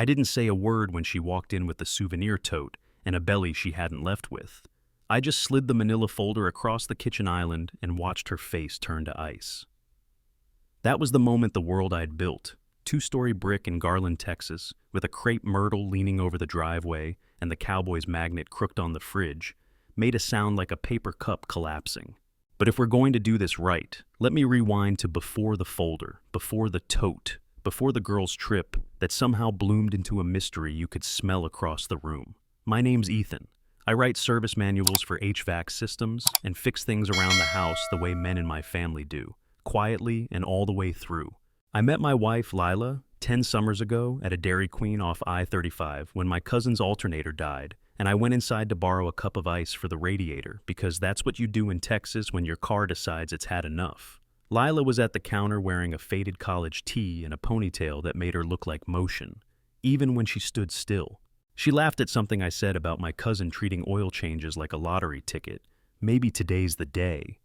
I didn't say a word when she walked in with the souvenir tote and a belly she hadn't left with. I just slid the manila folder across the kitchen island and watched her face turn to ice. That was the moment the world I'd built, two-story brick in Garland, Texas, with a crepe myrtle leaning over the driveway and the Cowboys magnet crooked on the fridge, made a sound like a paper cup collapsing. But if we're going to do this right, let me rewind to before the folder, before the tote, before the girl's trip that somehow bloomed into a mystery you could smell across the room. My name's Ethan. I write service manuals for HVAC systems and fix things around the house the way men in my family do, quietly and all the way through. I met my wife, Lila, 10 summers ago at a Dairy Queen off I-35 when my cousin's alternator died, and I went inside to borrow a cup of ice for the radiator because that's what you do in Texas when your car decides it's had enough. Lila was at the counter wearing a faded college tee and a ponytail that made her look like motion, even when she stood still. She laughed at something I said about my cousin treating oil changes like a lottery ticket. Maybe today's the day.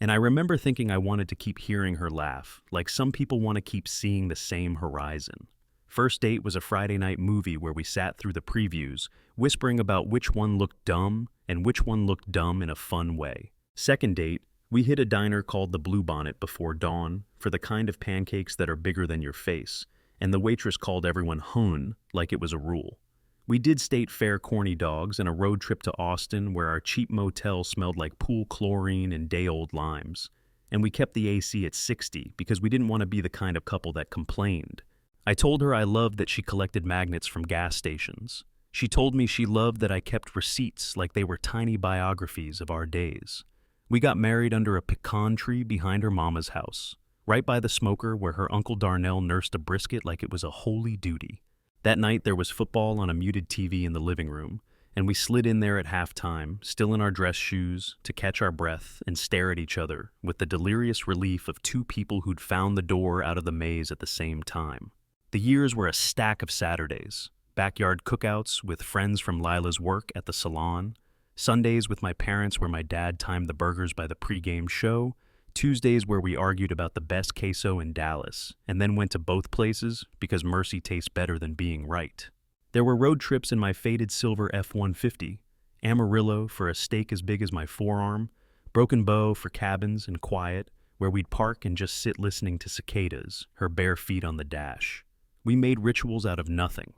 And I remember thinking I wanted to keep hearing her laugh, like some people want to keep seeing the same horizon. First date was a Friday night movie where we sat through the previews, whispering about which one looked dumb and which one looked dumb in a fun way. Second date, we hit a diner called the Bluebonnet before dawn for the kind of pancakes that are bigger than your face, and the waitress called everyone hun like it was a rule. We did state fair corny dogs and a road trip to Austin where our cheap motel smelled like pool chlorine and day-old limes. And we kept the AC at 60 because we didn't want to be the kind of couple that complained. I told her I loved that she collected magnets from gas stations. She told me she loved that I kept receipts like they were tiny biographies of our days. We got married under a pecan tree behind her mama's house, right by the smoker where her Uncle Darnell nursed a brisket like it was a holy duty. That night there was football on a muted TV in the living room, and we slid in there at halftime, still in our dress shoes, to catch our breath and stare at each other with the delirious relief of two people who'd found the door out of the maze at the same time. The years were a stack of Saturdays, backyard cookouts with friends from Lila's work at the salon, Sundays with my parents where my dad timed the burgers by the pregame show, Tuesdays where we argued about the best queso in Dallas, and then went to both places because mercy tastes better than being right. There were road trips in my faded silver F-150, Amarillo for a steak as big as my forearm, Broken Bow for cabins and quiet, where we'd park and just sit listening to cicadas, her bare feet on the dash. We made rituals out of nothing.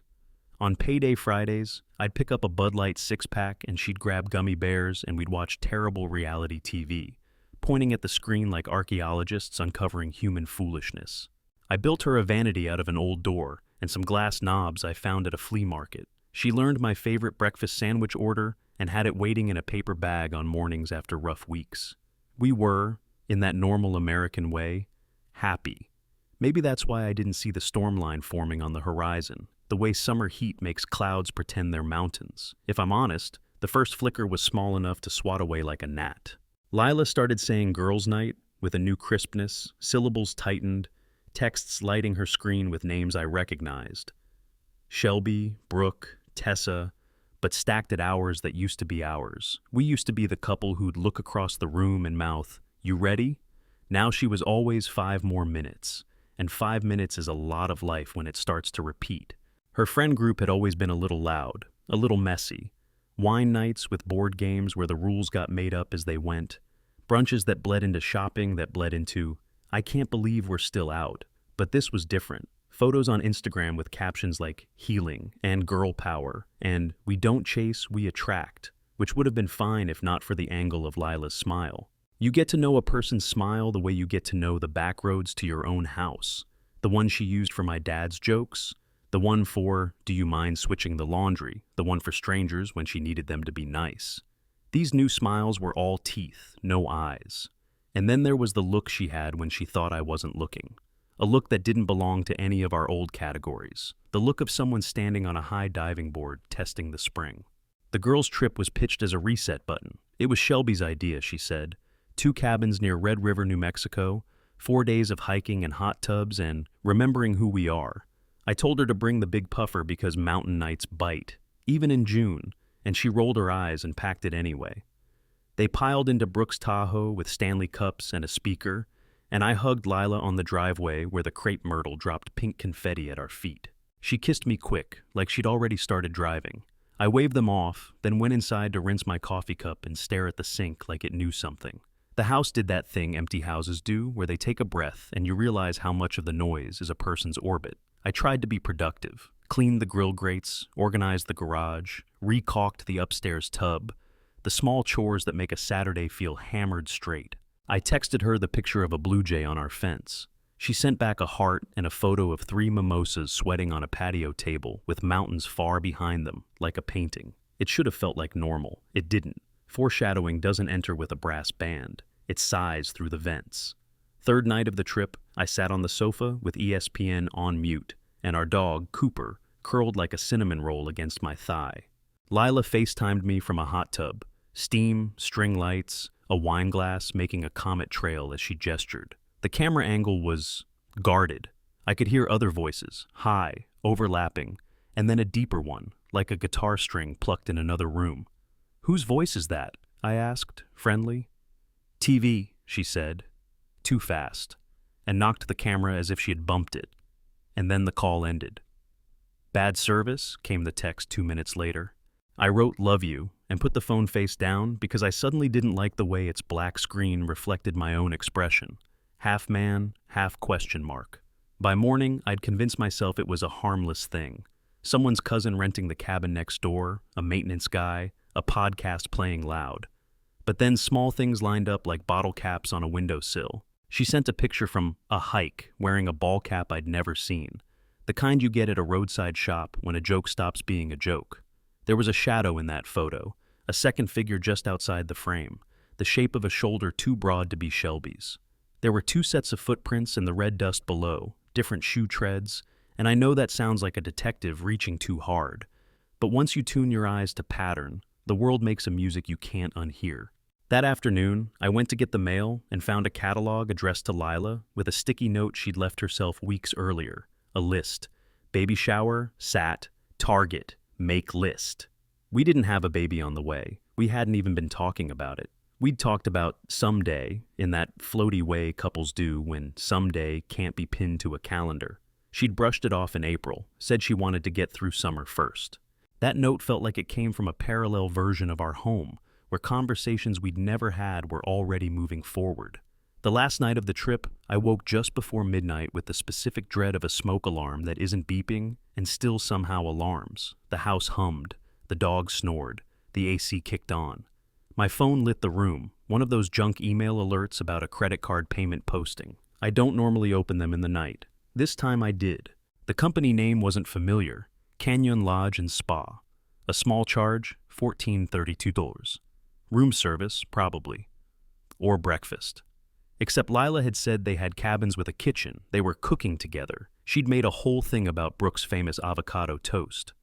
On payday Fridays, I'd pick up a Bud Light six-pack and she'd grab gummy bears and we'd watch terrible reality TV, pointing at the screen like archaeologists uncovering human foolishness. I built her a vanity out of an old door and some glass knobs I found at a flea market. She learned my favorite breakfast sandwich order and had it waiting in a paper bag on mornings after rough weeks. We were, in that normal American way, happy. Maybe that's why I didn't see the storm line forming on the horizon, the way summer heat makes clouds pretend they're mountains. If I'm honest, the first flicker was small enough to swat away like a gnat. Lila started saying girls' night with a new crispness, syllables tightened, texts lighting her screen with names I recognized. Shelby, Brooke, Tessa, but stacked at hours that used to be ours. We used to be the couple who'd look across the room and mouth, "You ready?" Now she was always 5 more minutes, and 5 minutes is a lot of life when it starts to repeat. Her friend group had always been a little loud, a little messy. Wine nights with board games where the rules got made up as they went. Brunches that bled into shopping that bled into, "I can't believe we're still out." But this was different. Photos on Instagram with captions like healing and girl power and we don't chase, we attract, which would have been fine if not for the angle of Lila's smile. You get to know a person's smile the way you get to know the back roads to your own house. The one she used for my dad's jokes, the one for, "Do you mind switching the laundry?" The one for strangers when she needed them to be nice. These new smiles were all teeth, no eyes. And then there was the look she had when she thought I wasn't looking. A look that didn't belong to any of our old categories. The look of someone standing on a high diving board testing the spring. The girls' trip was pitched as a reset button. It was Shelby's idea, she said. 2 cabins near Red River, New Mexico, 4 days of hiking and hot tubs and remembering who we are. I told her to bring the big puffer because mountain nights bite, even in June, and she rolled her eyes and packed it anyway. They piled into Brooks' Tahoe with Stanley cups and a speaker, and I hugged Lila on the driveway where the crepe myrtle dropped pink confetti at our feet. She kissed me quick, like she'd already started driving. I waved them off, then went inside to rinse my coffee cup and stare at the sink like it knew something. The house did that thing empty houses do, where they take a breath and you realize how much of the noise is a person's orbit. I tried to be productive, cleaned the grill grates, organized the garage, re-caulked the upstairs tub, the small chores that make a Saturday feel hammered straight. I texted her the picture of a blue jay on our fence. She sent back a heart and a photo of 3 mimosas sweating on a patio table with mountains far behind them, like a painting. It should have felt like normal. It didn't. Foreshadowing doesn't enter with a brass band. It sighs through the vents. Third night of the trip, I sat on the sofa with ESPN on mute, and our dog, Cooper, curled like a cinnamon roll against my thigh. Lila FaceTimed me from a hot tub. Steam, string lights, a wine glass making a comet trail as she gestured. The camera angle was guarded. I could hear other voices, high, overlapping, and then a deeper one, like a guitar string plucked in another room. "Whose voice is that?" I asked, friendly. "TV," she said, too fast, and knocked the camera as if she had bumped it. And then the call ended. "Bad service," came the text 2 minutes later. I wrote "love you" and put the phone face down because I suddenly didn't like the way its black screen reflected my own expression. Half man, half question mark. By morning, I'd convinced myself it was a harmless thing. Someone's cousin renting the cabin next door, a maintenance guy, a podcast playing loud. But then small things lined up like bottle caps on a windowsill. She sent a picture from a hike wearing a ball cap I'd never seen, the kind you get at a roadside shop when a joke stops being a joke. There was a shadow in that photo, a second figure just outside the frame, the shape of a shoulder too broad to be Shelby's. There were 2 sets of footprints in the red dust below, different shoe treads, and I know that sounds like a detective reaching too hard. But once you tune your eyes to pattern, the world makes a music you can't unhear. That afternoon, I went to get the mail and found a catalog addressed to Lila with a sticky note she'd left herself weeks earlier. A list. Baby shower, sat, Target, make list. We didn't have a baby on the way. We hadn't even been talking about it. We'd talked about someday in that floaty way couples do when someday can't be pinned to a calendar. She'd brushed it off in April, said she wanted to get through summer first. That note felt like it came from a parallel version of our home, where conversations we'd never had were already moving forward. The last night of the trip, I woke just before midnight with the specific dread of a smoke alarm that isn't beeping and still somehow alarms. The house hummed, the dog snored, the AC kicked on. My phone lit the room, one of those junk email alerts about a credit card payment posting. I don't normally open them in the night. This time I did. The company name wasn't familiar. Canyon Lodge and Spa. A small charge, $14.32. Room service, probably. Or breakfast. Except Lila had said they had cabins with a kitchen. They were cooking together. She'd made a whole thing about Brooke's famous avocado toast.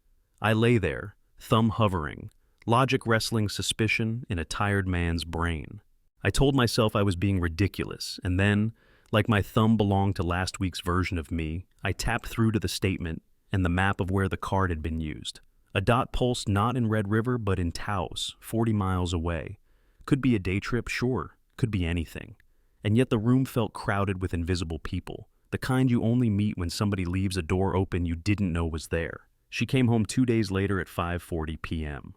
I lay there, thumb hovering, logic wrestling suspicion in a tired man's brain. I told myself I was being ridiculous, and then, like my thumb belonged to last week's version of me, I tapped through to the statement and the map of where the card had been used. A dot pulsed not in Red River, but in Taos, 40 miles away. Could be a day trip, sure. Could be anything. And yet the room felt crowded with invisible people, the kind you only meet when somebody leaves a door open you didn't know was there. She came home 2 days later at 5:40 p.m.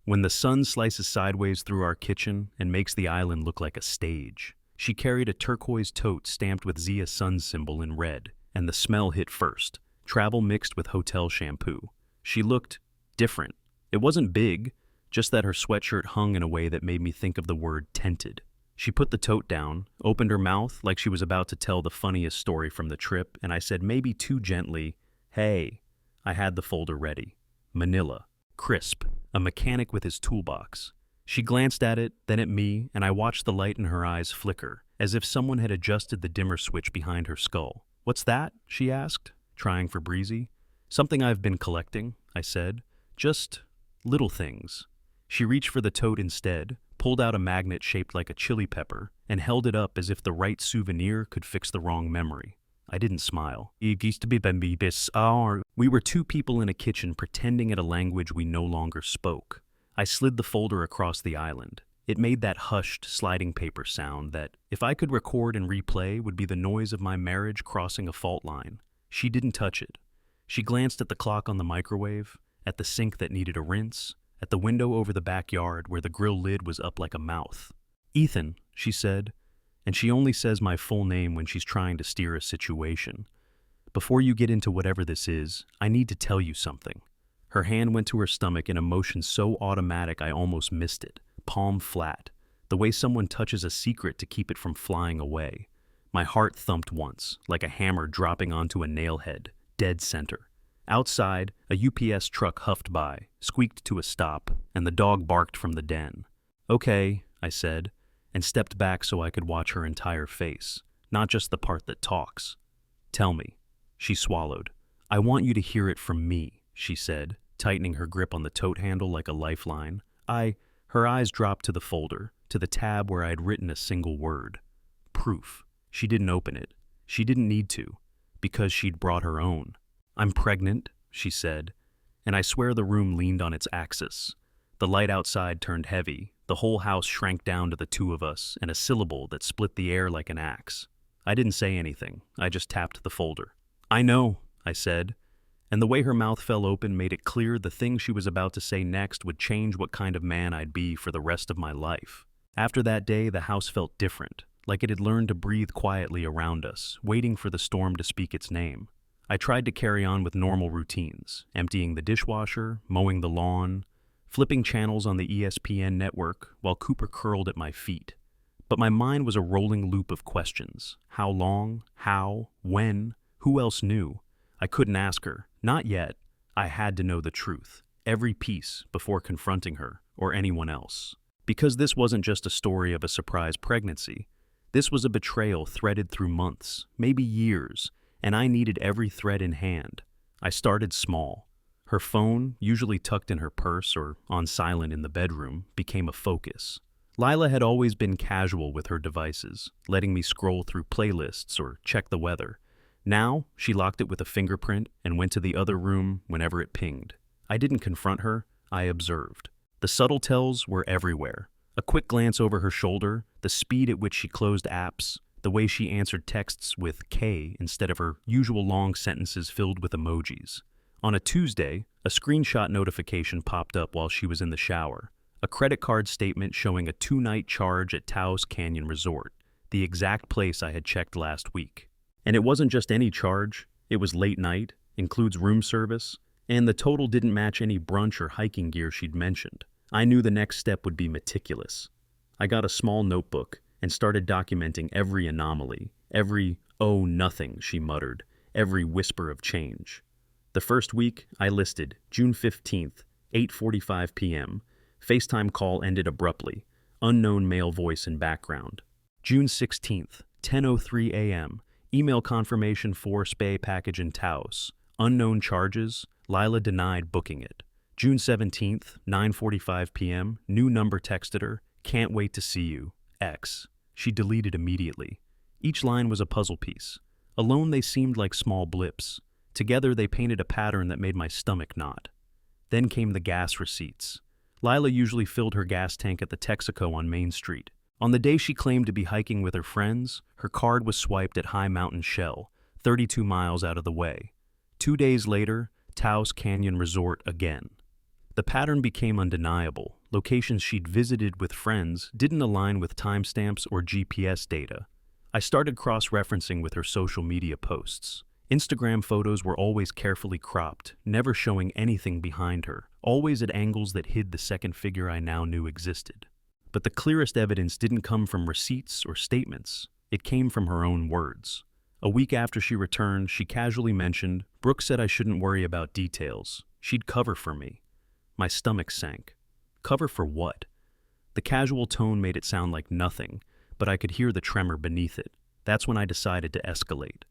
When the sun slices sideways through our kitchen and makes the island look like a stage. She carried a turquoise tote stamped with Zia Sun's symbol in red, and the smell hit first, travel mixed with hotel shampoo. She looked different. It wasn't big, just that her sweatshirt hung in a way that made me think of the word tented. She put the tote down, opened her mouth like she was about to tell the funniest story from the trip, and I said maybe too gently, "Hey." I had the folder ready. Manila. Crisp. A mechanic with his toolbox. She glanced at it, then at me, and I watched the light in her eyes flicker, as if someone had adjusted the dimmer switch behind her skull. "What's that?" she asked, trying for breezy. "Something I've been collecting," I said. "Just little things." She reached for the tote instead, pulled out a magnet shaped like a chili pepper, and held it up as if the right souvenir could fix the wrong memory. I didn't smile. We were 2 people in a kitchen pretending at a language we no longer spoke. I slid the folder across the island. It made that hushed, sliding paper sound that, if I could record and replay, would be the noise of my marriage crossing a fault line. She didn't touch it. She glanced at the clock on the microwave, at the sink that needed a rinse, at the window over the backyard where the grill lid was up like a mouth. "Ethan," she said, and she only says my full name when she's trying to steer a situation. "Before you get into whatever this is, I need to tell you something." Her hand went to her stomach in a motion so automatic I almost missed it, palm flat, the way someone touches a secret to keep it from flying away. My heart thumped once, like a hammer dropping onto a nail head, dead center. Outside, a UPS truck huffed by, squeaked to a stop, and the dog barked from the den. "Okay," I said, and stepped back so I could watch her entire face, not just the part that talks. "Tell me." She swallowed. "I want you to hear it from me," she said, tightening her grip on the tote handle like a lifeline. Her eyes dropped to the folder, to the tab where I had written a single word. Proof. She didn't open it. She didn't need to, because she'd brought her own. "I'm pregnant," she said, and I swear the room leaned on its axis. The light outside turned heavy, the whole house shrank down to the two of us, and a syllable that split the air like an axe. I didn't say anything, I just tapped the folder. "I know," I said, and the way her mouth fell open made it clear the thing she was about to say next would change what kind of man I'd be for the rest of my life. After that day, the house felt different, like it had learned to breathe quietly around us, waiting for the storm to speak its name. I tried to carry on with normal routines, emptying the dishwasher, mowing the lawn, flipping channels on the ESPN network while Cooper curled at my feet. But my mind was a rolling loop of questions. How long? How? When? Who else knew? I couldn't ask her. Not yet. I had to know the truth. Every piece before confronting her or anyone else. Because this wasn't just a story of a surprise pregnancy. This was a betrayal threaded through months, maybe years, and I needed every thread in hand. I started small. Her phone, usually tucked in her purse or on silent in the bedroom, became a focus. Lila had always been casual with her devices, letting me scroll through playlists or check the weather. Now, she locked it with a fingerprint and went to the other room whenever it pinged. I didn't confront her, I observed. The subtle tells were everywhere. A quick glance over her shoulder, the speed at which she closed apps, the way she answered texts with K instead of her usual long sentences filled with emojis. On a Tuesday, a screenshot notification popped up while she was in the shower. A credit card statement showing a 2-night charge at Taos Canyon Resort, the exact place I had checked last week. And it wasn't just any charge, it was late night, includes room service, and the total didn't match any brunch or hiking gear she'd mentioned. I knew the next step would be meticulous. I got a small notebook and started documenting every anomaly, every "oh, nothing," she muttered, every whisper of change. The first week, I listed June 15th, 8:45 p.m. FaceTime call ended abruptly, unknown male voice in background. June 16th, 10:03 a.m. Email confirmation for spay package in Taos. Unknown charges. Lila denied booking it. June 17th, 9:45 p.m. New number texted her. Can't wait to see you. X. She deleted immediately. Each line was a puzzle piece. Alone they seemed like small blips. Together they painted a pattern that made my stomach knot. Then came the gas receipts. Lila usually filled her gas tank at the Texaco on Main Street. On the day she claimed to be hiking with her friends, her card was swiped at High Mountain Shell, 32 miles out of the way. 2 days later, Taos Canyon Resort again. The pattern became undeniable. Locations she'd visited with friends didn't align with timestamps or GPS data. I started cross-referencing with her social media posts. Instagram photos were always carefully cropped, never showing anything behind her, always at angles that hid the second figure I now knew existed. But the clearest evidence didn't come from receipts or statements. It came from her own words. A week after she returned, she casually mentioned, "Brooke said I shouldn't worry about details. She'd cover for me." My stomach sank. Cover for what? The casual tone made it sound like nothing, but I could hear the tremor beneath it. That's when I decided to escalate.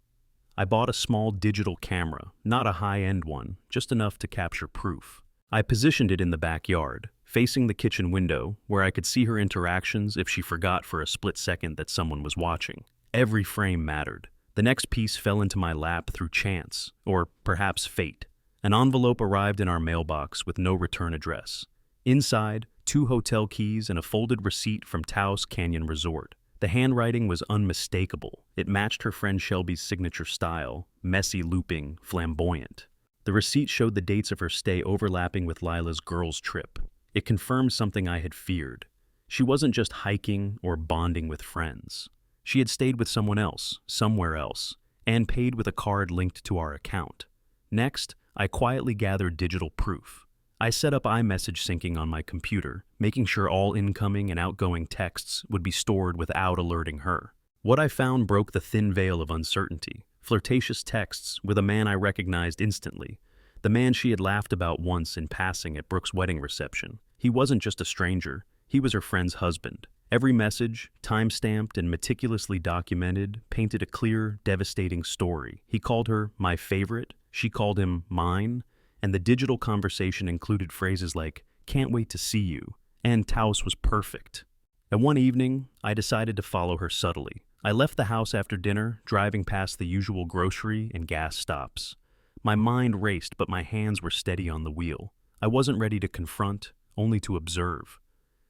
I bought a small digital camera, not a high-end one, just enough to capture proof. I positioned it in the backyard, facing the kitchen window, where I could see her interactions if she forgot for a split second that someone was watching. Every frame mattered. The next piece fell into my lap through chance, or perhaps fate. An envelope arrived in our mailbox with no return address. Inside, 2 hotel keys and a folded receipt from Taos Canyon Resort. The handwriting was unmistakable. It matched her friend Shelby's signature style, messy, looping, flamboyant. The receipt showed the dates of her stay overlapping with Lila's girls' trip. It confirmed something I had feared. She wasn't just hiking or bonding with friends. She had stayed with someone else, somewhere else, and paid with a card linked to our account. Next, I quietly gathered digital proof. I set up iMessage syncing on my computer, making sure all incoming and outgoing texts would be stored without alerting her. What I found broke the thin veil of uncertainty. Flirtatious texts with a man I recognized instantly. The man she had laughed about once in passing at Brooke's wedding reception. He wasn't just a stranger, he was her friend's husband. Every message, time-stamped and meticulously documented, painted a clear, devastating story. He called her my favorite, she called him mine, and the digital conversation included phrases like, "Can't wait to see you," and "Taos was perfect." And one evening, I decided to follow her subtly. I left the house after dinner, driving past the usual grocery and gas stops. My mind raced, but my hands were steady on the wheel. I wasn't ready to confront, only to observe.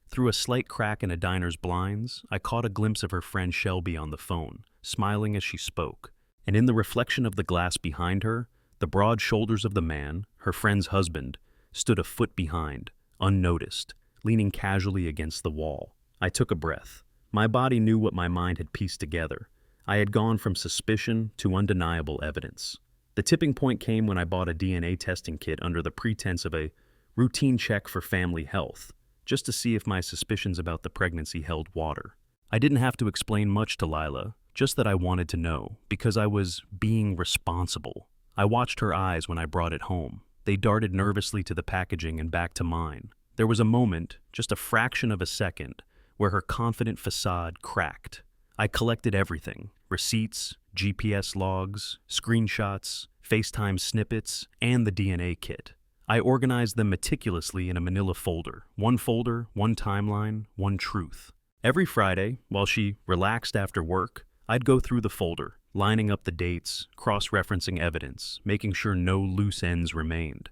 Through a slight crack in a diner's blinds, I caught a glimpse of her friend Shelby on the phone, smiling as she spoke. And in the reflection of the glass behind her, the broad shoulders of the man, her friend's husband, stood a foot behind, unnoticed, leaning casually against the wall. I took a breath. My body knew what my mind had pieced together. I had gone from suspicion to undeniable evidence. The tipping point came when I bought a DNA testing kit under the pretense of a routine check for family health, just to see if my suspicions about the pregnancy held water. I didn't have to explain much to Lila, just that I wanted to know, because I was being responsible. I watched her eyes when I brought it home. They darted nervously to the packaging and back to mine. There was a moment, just a fraction of a second, where her confident facade cracked. I collected everything: receipts, GPS logs, screenshots, FaceTime snippets, and the DNA kit. I organized them meticulously in a manila folder, one timeline, one truth. Every Friday, while she relaxed after work, I'd go through the folder, lining up the dates, cross-referencing evidence, making sure no loose ends remained.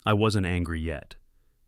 I wasn't angry yet.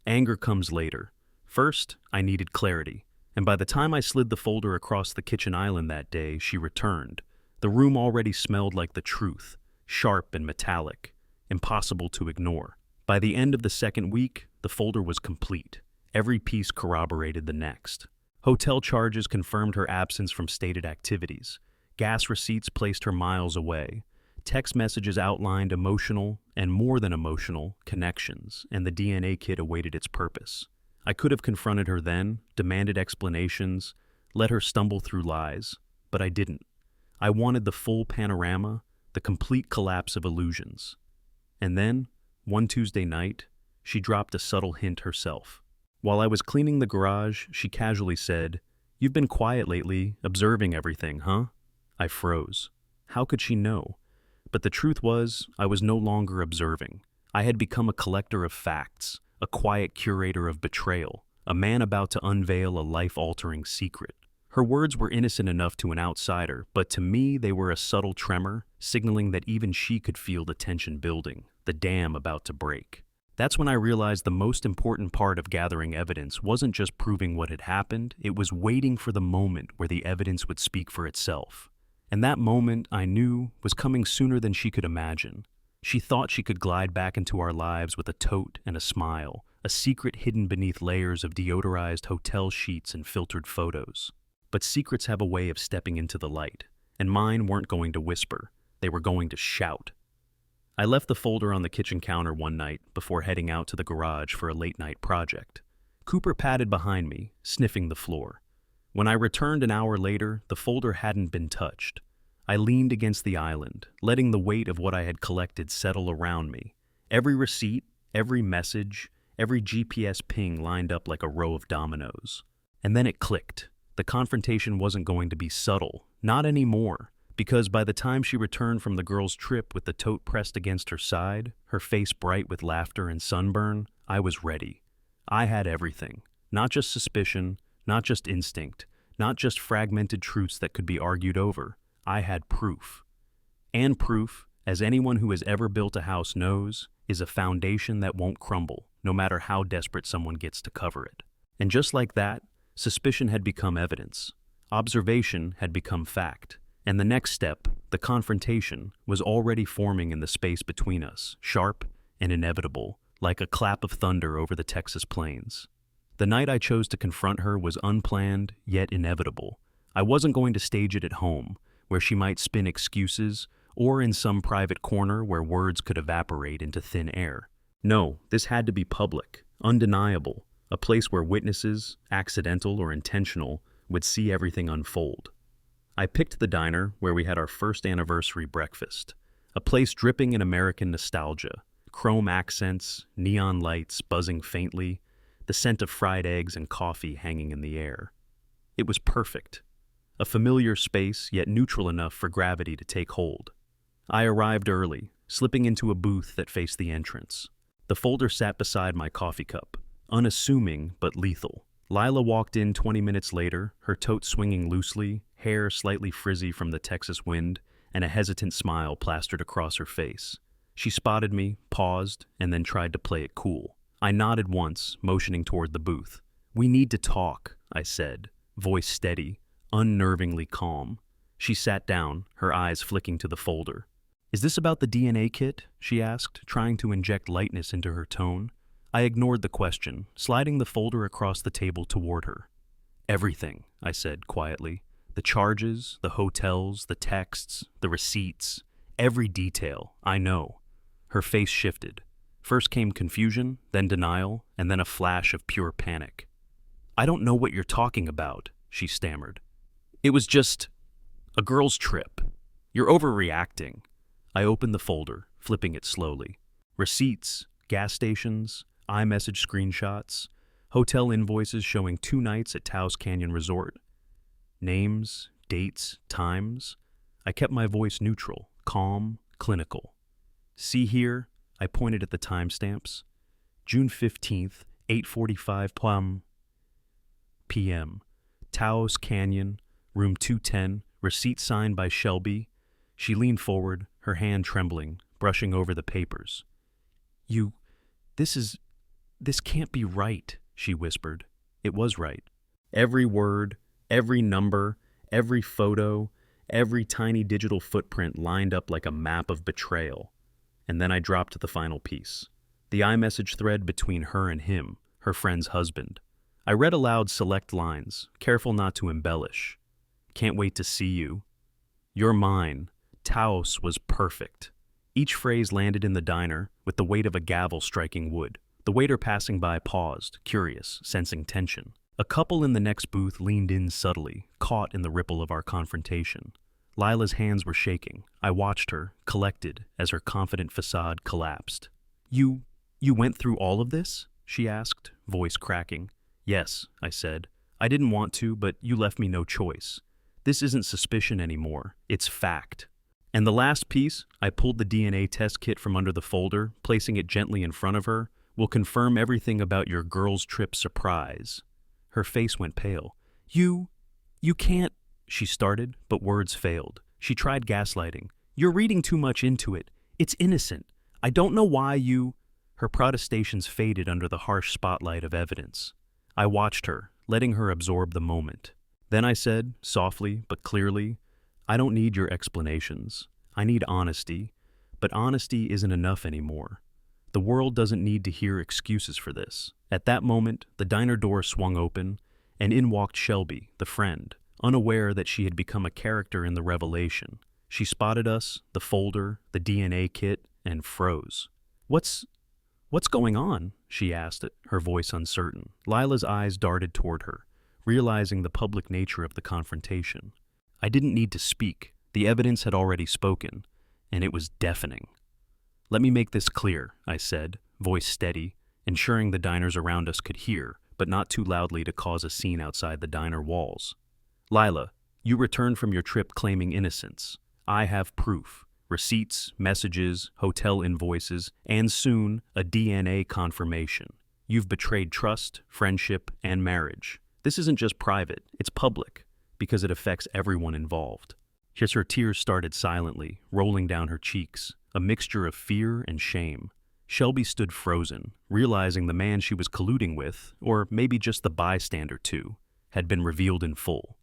Anger comes later. First, I needed clarity. And by the time I slid the folder across the kitchen island that day, she returned. The room already smelled like the truth, sharp and metallic, impossible to ignore. By the end of the second week, the folder was complete. Every piece corroborated the next. Hotel charges confirmed her absence from stated activities. Gas receipts placed her miles away. Text messages outlined emotional, and more than emotional, connections, and the DNA kit awaited its purpose. I could have confronted her then, demanded explanations, let her stumble through lies, but I didn't. I wanted the full panorama, the complete collapse of illusions. And then, one Tuesday night, she dropped a subtle hint herself. While I was cleaning the garage, she casually said, "You've been quiet lately, observing everything, huh?" I froze. How could she know? But the truth was, I was no longer observing. I had become a collector of facts, a quiet curator of betrayal, a man about to unveil a life-altering secret. Her words were innocent enough to an outsider, but to me they were a subtle tremor, signaling that even she could feel the tension building, the dam about to break. That's when I realized the most important part of gathering evidence wasn't just proving what had happened, it was waiting for the moment where the evidence would speak for itself. And that moment, I knew, was coming sooner than she could imagine. She thought she could glide back into our lives with a tote and a smile, a secret hidden beneath layers of deodorized hotel sheets and filtered photos. But secrets have a way of stepping into the light, and mine weren't going to whisper, they were going to shout. I left the folder on the kitchen counter one night before heading out to the garage for a late-night project. Cooper padded behind me, sniffing the floor. When I returned an hour later, the folder hadn't been touched. I leaned against the island, letting the weight of what I had collected settle around me. Every receipt, every message, every GPS ping lined up like a row of dominoes. And then it clicked. The confrontation wasn't going to be subtle, not anymore, because by the time she returned from the girls' trip with the tote pressed against her side, her face bright with laughter and sunburn, I was ready. I had everything. Not just suspicion, not just instinct, not just fragmented truths that could be argued over. I had proof. And proof, as anyone who has ever built a house knows, is a foundation that won't crumble, no matter how desperate someone gets to cover it. And just like that, suspicion had become evidence. Observation had become fact. And the next step, the confrontation, was already forming in the space between us, sharp, and inevitable, like a clap of thunder over the Texas plains. The night I chose to confront her was unplanned, yet inevitable. I wasn't going to stage it at home, where she might spin excuses, or in some private corner where words could evaporate into thin air. No, this had to be public, undeniable, a place where witnesses, accidental or intentional, would see everything unfold. I picked the diner where we had our first anniversary breakfast, a place dripping in American nostalgia, chrome accents, neon lights buzzing faintly, the scent of fried eggs and coffee hanging in the air. It was perfect. A familiar space, yet neutral enough for gravity to take hold. I arrived early, slipping into a booth that faced the entrance. The folder sat beside my coffee cup, unassuming but lethal. Lila walked in 20 minutes later, her tote swinging loosely, hair slightly frizzy from the Texas wind, and a hesitant smile plastered across her face. She spotted me, paused, and then tried to play it cool. I nodded once, motioning toward the booth. "We need to talk," I said, voice steady, unnervingly calm. She sat down, her eyes flicking to the folder. "Is this about the DNA kit?" she asked, trying to inject lightness into her tone. I ignored the question, sliding the folder across the table toward her. "Everything," I said quietly. "The charges, the hotels, the texts, the receipts, every detail, I know." Her face shifted. First came confusion, then denial, and then a flash of pure panic. "I don't know what you're talking about," she stammered. "It was just a girl's trip. You're overreacting." I opened the folder, flipping it slowly. Receipts, gas stations, iMessage screenshots, hotel invoices showing 2 nights at Taos Canyon Resort. Names, dates, times. I kept my voice neutral, calm, clinical. "See here," I pointed at the timestamps. June 15th, 8:45 p.m. Taos Canyon, room 210, receipt signed by Shelby. She leaned forward, her hand trembling, brushing over the papers. This can't be right," she whispered. It was right. Every word, every number, every photo, every tiny digital footprint lined up like a map of betrayal. And then I dropped the final piece. The iMessage thread between her and him, her friend's husband. I read aloud select lines, careful not to embellish. "Can't wait to see you. You're mine. Taos was perfect." Each phrase landed in the diner with the weight of a gavel striking wood. The waiter passing by paused, curious, sensing tension. A couple in the next booth leaned in subtly, caught in the ripple of our confrontation. Lila's hands were shaking. I watched her, collected, as her confident facade collapsed. You went through all of this?" she asked, voice cracking. "Yes," I said. "I didn't want to, but you left me no choice. This isn't suspicion anymore. It's fact." And the last piece, I pulled the DNA test kit from under the folder, placing it gently in front of her, "will confirm everything about your girls' trip surprise." Her face went pale. You can't," she started, but words failed. She tried gaslighting. "You're reading too much into it. It's innocent. I don't know why you—" Her protestations faded under the harsh spotlight of evidence. I watched her, letting her absorb the moment. Then I said, softly but clearly, "I don't need your explanations. I need honesty, but honesty isn't enough anymore. The world doesn't need to hear excuses for this." At that moment, the diner door swung open, and in walked Shelby, the friend, unaware that she had become a character in the revelation. She spotted us, the folder, the DNA kit, and froze. What's going on?" she asked, her voice uncertain. Lila's eyes darted toward her, realizing the public nature of the confrontation. I didn't need to speak. The evidence had already spoken, and it was deafening. "Let me make this clear," I said, voice steady, ensuring the diners around us could hear, but not too loudly to cause a scene outside the diner walls. "Lila, you returned from your trip claiming innocence. I have proof. Receipts, messages, hotel invoices, and soon a DNA confirmation. You've betrayed trust, friendship, and marriage. This isn't just private, it's public, because it affects everyone involved." Just her tears started silently, rolling down her cheeks, a mixture of fear and shame. Shelby stood frozen, realizing the man she was colluding with, or maybe just the bystander too, had been revealed in full.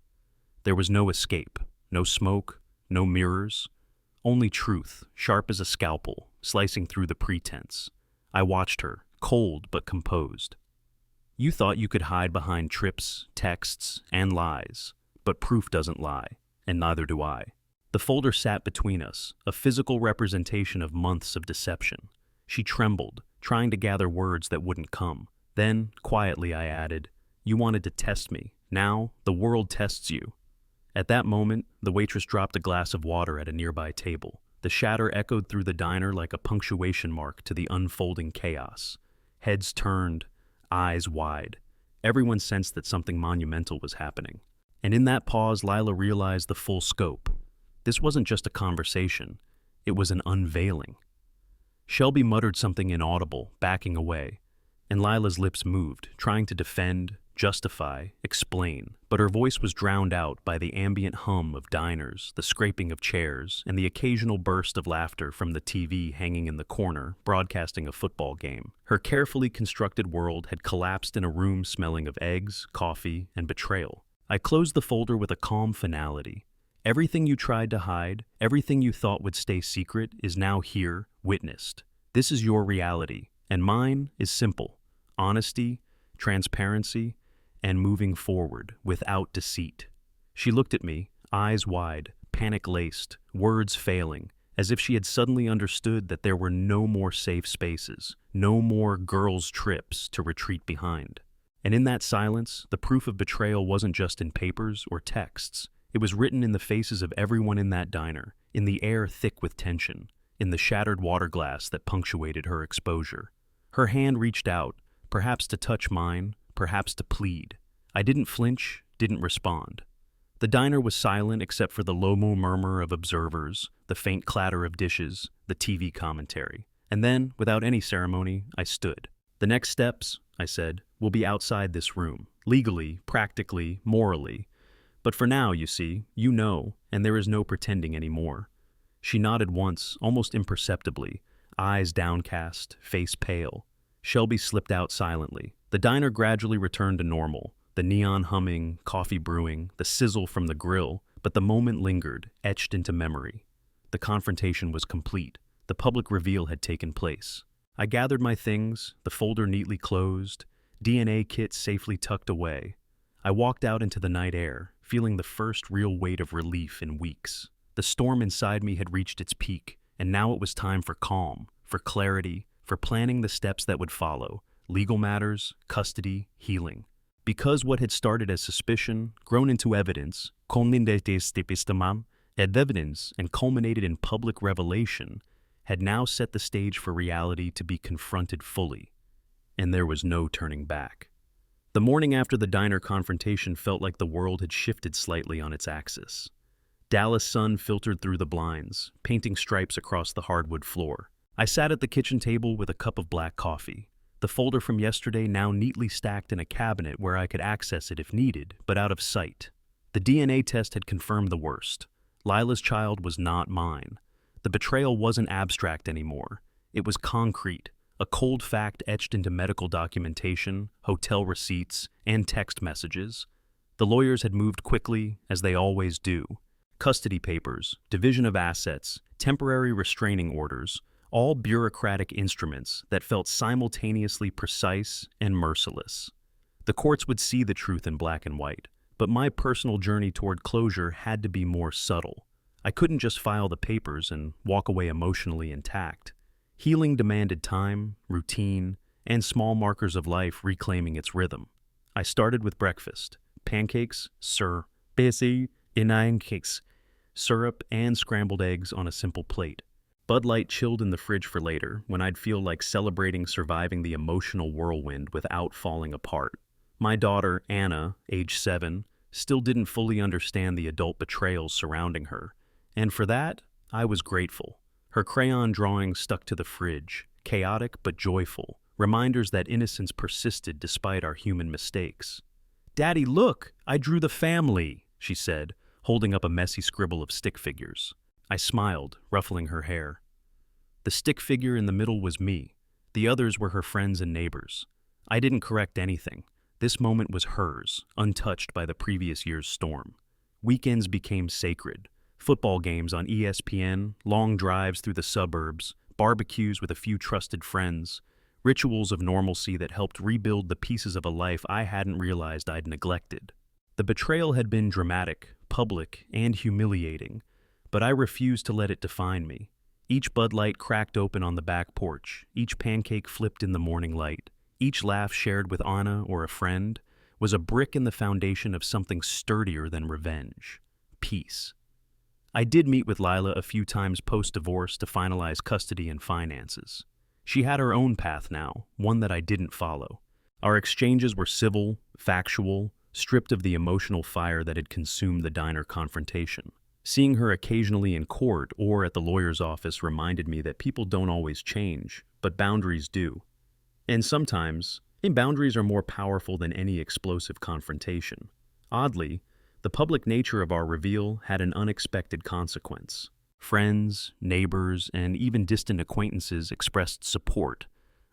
There was no escape, no smoke, no mirrors, only truth, sharp as a scalpel, slicing through the pretense. I watched her, cold but composed. You thought you could hide behind trips, texts, and lies, but proof doesn't lie, and neither do I. The folder sat between us, a physical representation of months of deception. She trembled, trying to gather words that wouldn't come. Then, quietly, I added, "You wanted to test me. Now, the world tests you." At that moment, the waitress dropped a glass of water at a nearby table. The shatter echoed through the diner like a punctuation mark to the unfolding chaos. Heads turned, eyes wide. Everyone sensed that something monumental was happening. And in that pause, Lila realized the full scope. This wasn't just a conversation. It was an unveiling. Shelby muttered something inaudible, backing away, and Lila's lips moved, trying to defend, justify, explain, but her voice was drowned out by the ambient hum of diners, the scraping of chairs, and the occasional burst of laughter from the TV hanging in the corner, broadcasting a football game. Her carefully constructed world had collapsed in a room smelling of eggs, coffee, and betrayal. I closed the folder with a calm finality. Everything you tried to hide, everything you thought would stay secret, is now here, witnessed. This is your reality, and mine is simple: honesty, transparency, and moving forward without deceit. She looked at me, eyes wide, panic-laced, words failing, as if she had suddenly understood that there were no more safe spaces, no more girls' trips to retreat behind. And in that silence, the proof of betrayal wasn't just in papers or texts. It was written in the faces of everyone in that diner, in the air thick with tension, in the shattered water glass that punctuated her exposure. Her hand reached out, perhaps to touch mine, perhaps to plead. I didn't flinch, didn't respond. The diner was silent except for the low murmur of observers, the faint clatter of dishes, the TV commentary. And then, without any ceremony, I stood. "The next steps," I said, "will be outside this room, legally, practically, morally. But for now, you see, you know, and there is no pretending anymore." She nodded once, almost imperceptibly, eyes downcast, face pale. Shelby slipped out silently. The diner gradually returned to normal, the neon humming, coffee brewing, the sizzle from the grill, but the moment lingered, etched into memory. The confrontation was complete. The public reveal had taken place. I gathered my things, the folder neatly closed, DNA kit safely tucked away. I walked out into the night air, feeling the first real weight of relief in weeks. The storm inside me had reached its peak, and now it was time for calm, for clarity, for planning the steps that would follow: legal matters, custody, healing. Because what had started as suspicion, grown into evidence, evidence, and culminated in public revelation, had now set the stage for reality to be confronted fully. And there was no turning back. The morning after the diner confrontation felt like the world had shifted slightly on its axis. Dallas sun filtered through the blinds, painting stripes across the hardwood floor. I sat at the kitchen table with a cup of black coffee, the folder from yesterday now neatly stacked in a cabinet where I could access it if needed, but out of sight. The DNA test had confirmed the worst. Lila's child was not mine. The betrayal wasn't abstract anymore. It was concrete, a cold fact etched into medical documentation, hotel receipts, and text messages. The lawyers had moved quickly, as they always do. Custody papers, division of assets, temporary restraining orders, all bureaucratic instruments that felt simultaneously precise and merciless. The courts would see the truth in black and white, but my personal journey toward closure had to be more subtle. I couldn't just file the papers and walk away emotionally intact. Healing demanded time, routine, and small markers of life reclaiming its rhythm. I started with breakfast: pancakes, syrup, and scrambled eggs on a simple plate. Bud Light chilled in the fridge for later, when I'd feel like celebrating surviving the emotional whirlwind without falling apart. My daughter, Anna, age 7, still didn't fully understand the adult betrayals surrounding her, and for that, I was grateful. Her crayon drawings stuck to the fridge, chaotic but joyful, reminders that innocence persisted despite our human mistakes. "Daddy, look! I drew the family," she said, holding up a messy scribble of stick figures. I smiled, ruffling her hair. The stick figure in the middle was me. The others were her friends and neighbors. I didn't correct anything. This moment was hers, untouched by the previous year's storm. Weekends became sacred. Football games on ESPN, long drives through the suburbs, barbecues with a few trusted friends, rituals of normalcy that helped rebuild the pieces of a life I hadn't realized I'd neglected. The betrayal had been dramatic, public, and humiliating, but I refused to let it define me. Each Bud Light cracked open on the back porch, each pancake flipped in the morning light, each laugh shared with Anna or a friend was a brick in the foundation of something sturdier than revenge: peace. I did meet with Lila a few times post-divorce to finalize custody and finances. She had her own path now, one that I didn't follow. Our exchanges were civil, factual, stripped of the emotional fire that had consumed the diner confrontation. Seeing her occasionally in court or at the lawyer's office reminded me that people don't always change, but boundaries do. And sometimes, boundaries are more powerful than any explosive confrontation. Oddly, the public nature of our reveal had an unexpected consequence. Friends, neighbors, and even distant acquaintances expressed support,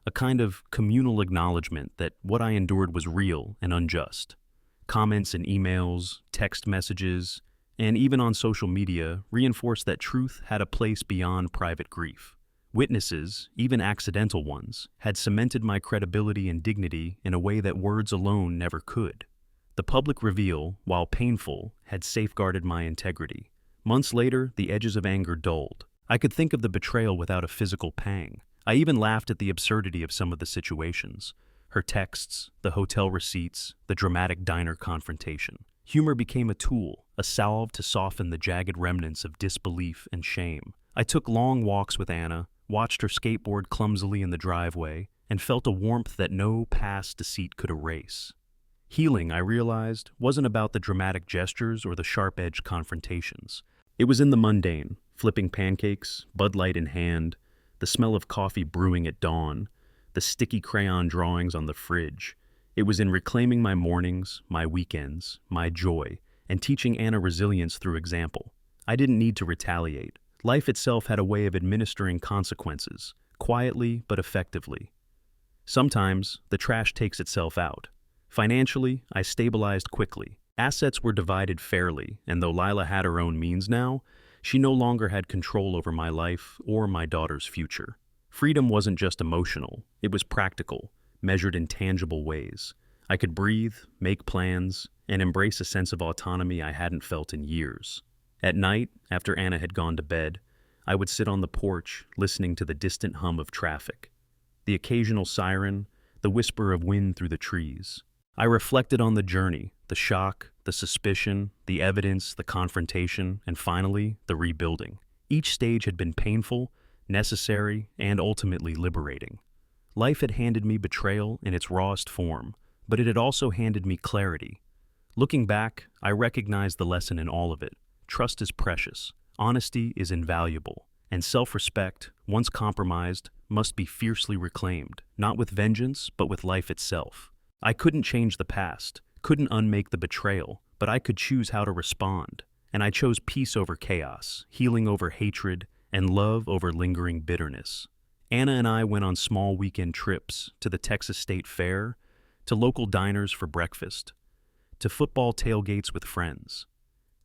a kind of communal acknowledgement that what I endured was real and unjust. Comments in emails, text messages, and even on social media reinforced that truth had a place beyond private grief. Witnesses, even accidental ones, had cemented my credibility and dignity in a way that words alone never could. The public reveal, while painful, had safeguarded my integrity. Months later, the edges of anger dulled. I could think of the betrayal without a physical pang. I even laughed at the absurdity of some of the situations. Her texts, the hotel receipts, the dramatic diner confrontation. Humor became a tool, a salve to soften the jagged remnants of disbelief and shame. I took long walks with Anna, watched her skateboard clumsily in the driveway, and felt a warmth that no past deceit could erase. Healing, I realized, wasn't about the dramatic gestures or the sharp-edged confrontations. It was in the mundane, flipping pancakes, Bud Light in hand, the smell of coffee brewing at dawn, the sticky crayon drawings on the fridge. It was in reclaiming my mornings, my weekends, my joy, and teaching Anna resilience through example. I didn't need to retaliate. Life itself had a way of administering consequences, quietly but effectively. Sometimes, the trash takes itself out. Financially, I stabilized quickly. Assets were divided fairly, and though Lila had her own means now, she no longer had control over my life or my daughter's future. Freedom wasn't just emotional, it was practical, measured in tangible ways. I could breathe, make plans, and embrace a sense of autonomy I hadn't felt in years. At night, after Anna had gone to bed, I would sit on the porch, listening to the distant hum of traffic, the occasional siren, the whisper of wind through the trees. I reflected on the journey, the shock, the suspicion, the evidence, the confrontation, and finally, the rebuilding. Each stage had been painful, necessary, and ultimately liberating. Life had handed me betrayal in its rawest form, but it had also handed me clarity. Looking back, I recognized the lesson in all of it. Trust is precious, honesty is invaluable, and self-respect, once compromised, must be fiercely reclaimed, not with vengeance, but with life itself. I couldn't change the past, couldn't unmake the betrayal, but I could choose how to respond. And I chose peace over chaos, healing over hatred, and love over lingering bitterness. Anna and I went on small weekend trips to the Texas State Fair, to local diners for breakfast, to football tailgates with friends.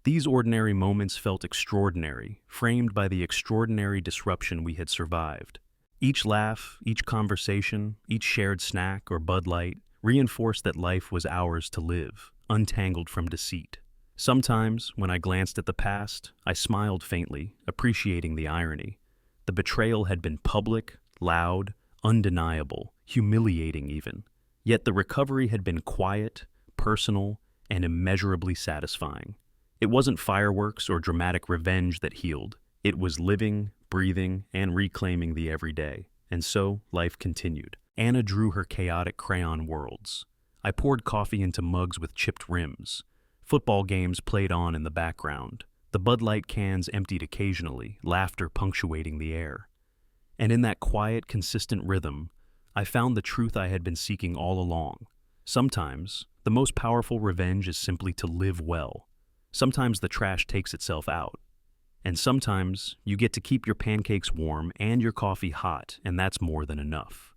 These ordinary moments felt extraordinary, framed by the extraordinary disruption we had survived. Each laugh, each conversation, each shared snack or Bud Light reinforced that life was ours to live, untangled from deceit. Sometimes, when I glanced at the past, I smiled faintly, appreciating the irony. The betrayal had been public, loud, undeniable, humiliating even. Yet the recovery had been quiet, personal, and immeasurably satisfying. It wasn't fireworks or dramatic revenge that healed. It was living, breathing, and reclaiming the everyday. And so, life continued. Anna drew her chaotic crayon worlds. I poured coffee into mugs with chipped rims. Football games played on in the background. The Bud Light cans emptied occasionally, laughter punctuating the air. And in that quiet, consistent rhythm, I found the truth I had been seeking all along. Sometimes, the most powerful revenge is simply to live well. Sometimes the trash takes itself out. And sometimes, you get to keep your pancakes warm and your coffee hot, and that's more than enough.